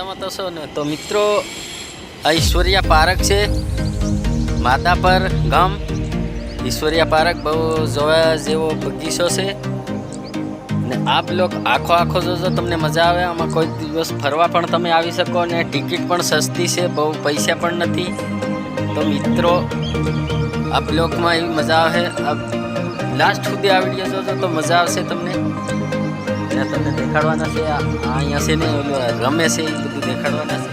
મજામાં તો છો ને? તો મિત્રો આ ઈશ્વરિયા પાર્ક છે, માધાપર ગામ. ઈશ્વરિયા પાર્ક બહુ જોવા જેવો બગીચો છે ને આપ લોક આખો જોજો, તમને મજા આવે. આમાં કોઈ દિવસ ફરવા પણ તમે આવી શકો ને ટિકિટ પણ સસ્તી છે, બહુ પૈસા પણ નથી. તો મિત્રો આપ લોકમાં એવી મજા આવે. લાસ્ટ સુધી આ વિડીયો જોજો તો મજા આવશે તમને. તમને દેખાડવાના છે અહીંયા છે ને ઓલું રમે છે એ બધું દેખાડવાના છે.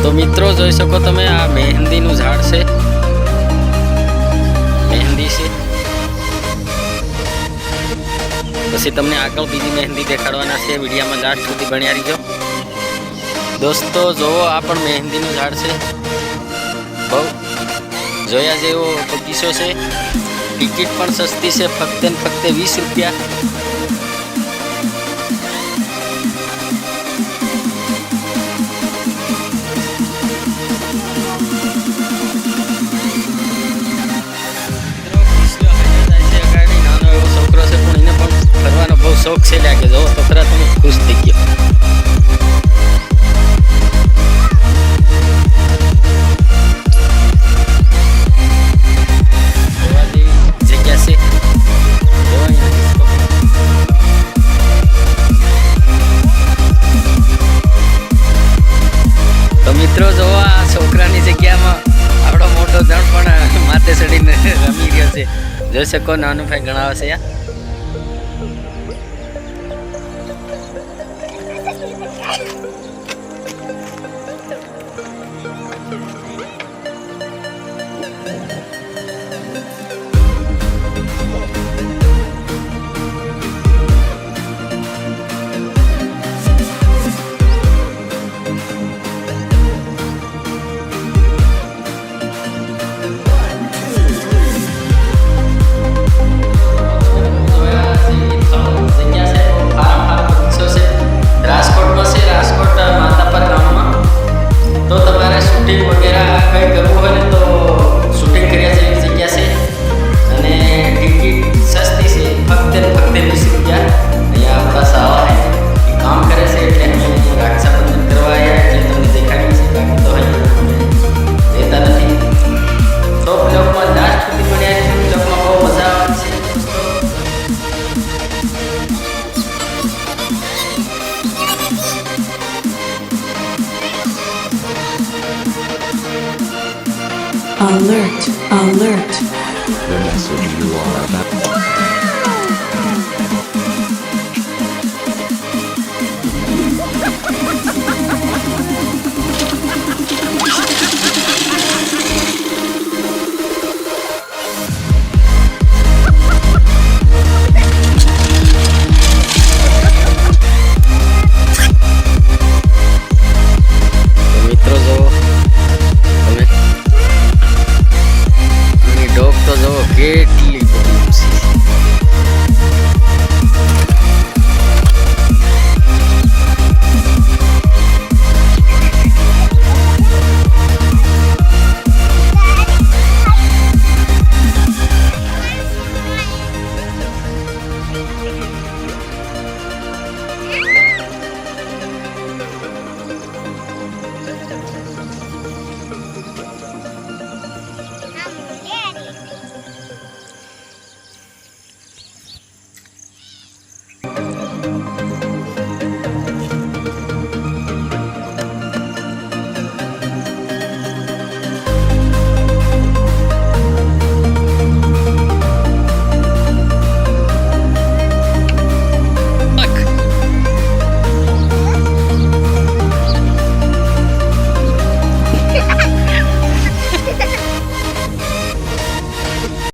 તો મિત્રો જોઈ શકો તમે, આ મહેંદીનું ઝાડ છે, મહેંદી છે. પછી તમને આગળ બીજી મહેંદી દેખાડવાના છે. વિડીયામાં લાસ્ટ સુધી બન્યા રહીજો દોસ્તો. જોવો આ પણ મહેંદીનું ઝાડ છે, બહુ જોયા જેવો બગીચો છે. ટિકિટ પણ સસ્તી છે, ફક્ત ને ફક્ત 20 રૂપિયા. નાનો એવો છોકરો છે પણ એને પણ ફરવાનો બહુ શોખ છે. લાગે જો છોકરા તમે ખુશ થઈ ગયો. મિત્રો જોવો આ છોકરાની જગ્યામાં આપણો મોટો જણ પણ માથે ચડીને રમી રહ્યો છે. જોઈ શકો નાનું ભાઈ ગણાવે છે. Alert, alert. The message you are about.